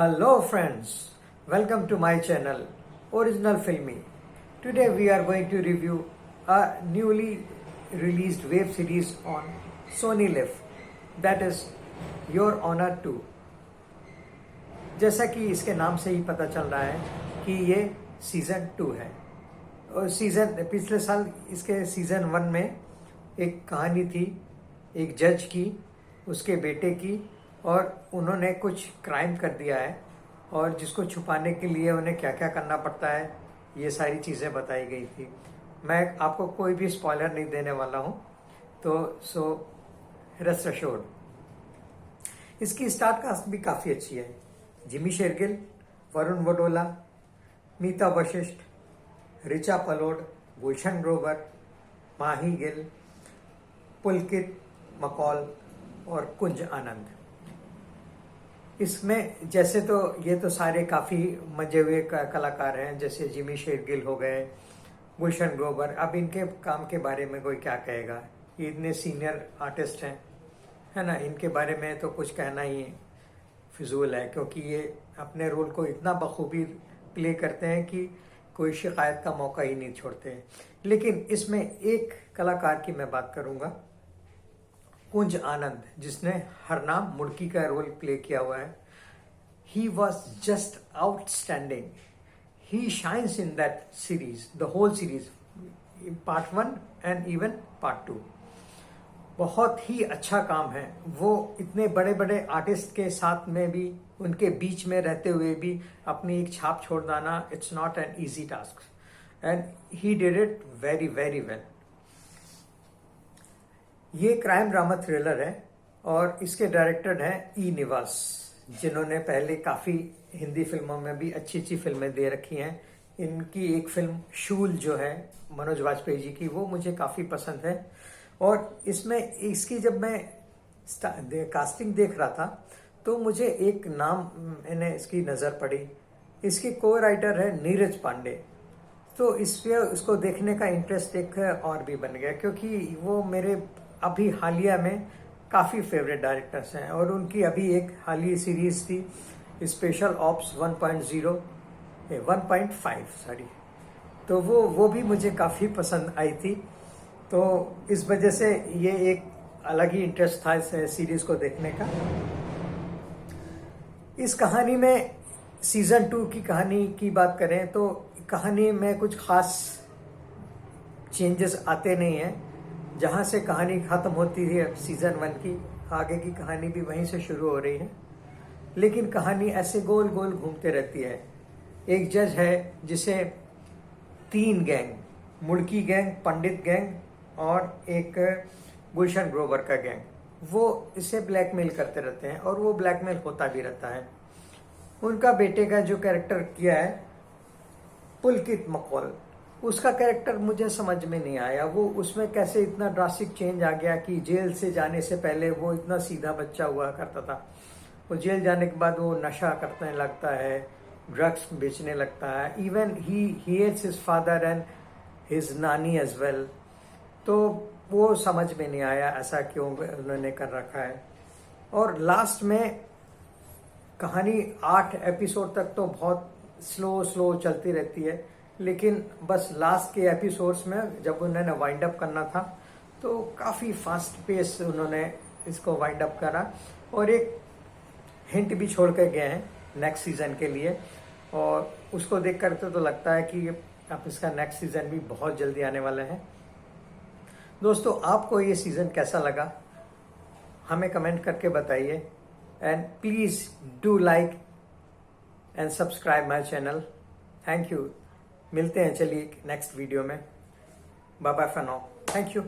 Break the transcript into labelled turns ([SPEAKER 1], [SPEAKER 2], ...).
[SPEAKER 1] Hello friends, welcome to my channel Original Filmy. Today we are going to review a newly released web series on Sony Live, that is Your Honor 2. जैसा कि इसके नाम से ही पता चल रहा है कि ये सीजन 2 है और पिछले साल इसके सीजन 1 में एक कहानी थी एक जज की, उसके बेटे की, और उन्होंने कुछ क्राइम कर दिया है और जिसको छुपाने के लिए उन्हें क्या क्या करना पड़ता है, ये सारी चीज़ें बताई गई थी। मैं आपको कोई भी स्पॉइलर नहीं देने वाला हूँ, तो रेस्ट अश्योर्ड। इसकी स्टार कास्ट भी काफ़ी अच्छी है। जिमी शेरगिल, वरुण वडोला, मीता वशिष्ठ, रिचा पलोड, गुलशन ग्रोवर, माही गिल, पुलकित मकौल और कुंज आनंद। इसमें जैसे तो ये तो सारे काफ़ी मजे हुए कलाकार हैं, जैसे जिमी शेरगिल हो गए, गुलशन ग्रोवर। अब इनके काम के बारे में कोई क्या कहेगा, ये इतने सीनियर आर्टिस्ट हैं, है ना। इनके बारे में तो कुछ कहना ही फिजूल है, क्योंकि ये अपने रोल को इतना बखूबी प्ले करते हैं कि कोई शिकायत का मौका ही नहीं छोड़ते हैं। लेकिन इसमें एक कलाकार की मैं बात करूँगा, कुंज आनंद, जिसने हरनाम मुर्की का रोल प्ले किया हुआ है। He was just outstanding. He shines in that series, the whole series, part 1 and even part 2। बहुत ही अच्छा काम है। वो इतने बड़े बड़े आर्टिस्ट के साथ में भी, उनके बीच में रहते हुए भी अपनी एक छाप छोड़ देना, it's not an easy task, and he did it very very well. ये क्राइम ड्रामा थ्रिलर है और इसके डायरेक्टर हैं ई निवास, जिन्होंने पहले काफ़ी हिंदी फिल्मों में भी अच्छी अच्छी फिल्में दे रखी हैं। इनकी एक फिल्म शूल जो है मनोज वाजपेयी जी की, वो मुझे काफ़ी पसंद है। और इसमें इसकी जब मैं कास्टिंग देख रहा था तो मुझे एक नाम मैंने इसकी नज़र पड़ी। इसकी को राइटर है नीरज पांडे। तो इस पे उसको देखने का इंटरेस्ट एक और भी बन गया, क्योंकि वो मेरे अभी हालिया में काफ़ी फेवरेट डायरेक्टर्स हैं। और उनकी अभी एक हालिया सीरीज थी स्पेशल ऑप्स 1.5 सॉरी, तो वो भी मुझे काफ़ी पसंद आई थी। तो इस वजह से ये एक अलग ही इंटरेस्ट था इस सीरीज को देखने का। इस कहानी में सीजन 2 की कहानी की बात करें तो कहानी में कुछ खास चेंजेस आते नहीं हैं। जहाँ से कहानी ख़त्म होती है सीजन 1 की, आगे की कहानी भी वहीं से शुरू हो रही है। लेकिन कहानी ऐसे गोल गोल घूमते रहती है। एक जज है जिसे 3 गैंग, मुड़की गैंग, पंडित गैंग और एक गुलशन ग्रोवर का गैंग, वो इसे ब्लैकमेल करते रहते हैं और वो ब्लैकमेल होता भी रहता है। उनका बेटे का जो कैरेक्टर किया है पुलकित मकौल, उसका कैरेक्टर मुझे समझ में नहीं आया। वो उसमें कैसे इतना ड्रास्टिक चेंज आ गया कि जेल से जाने से पहले वो इतना सीधा बच्चा हुआ करता था, वो जेल जाने के बाद वो नशा करने लगता है, ड्रग्स बेचने लगता है। Even he hates his father and his नानी एज वेल। तो वो समझ में नहीं आया ऐसा क्यों उन्होंने कर रखा है। और लास्ट में कहानी 8 एपिसोड तक तो बहुत स्लो चलती रहती है, लेकिन बस लास्ट के एपिसोड्स में जब उन्होंने वाइंड अप करना था तो काफ़ी फास्ट पेस उन्होंने इसको वाइंड अप करा और एक हिंट भी छोड़ के गए हैं नेक्स्ट सीजन के लिए। और उसको देख कर तो लगता है कि अब इसका नेक्स्ट सीजन भी बहुत जल्दी आने वाला है। दोस्तों, आपको ये सीज़न कैसा लगा हमें कमेंट करके बताइए, and please do like and subscribe my channel. Thank you. मिलते हैं चलिए नेक्स्ट वीडियो में। Bye bye for now. Thank you.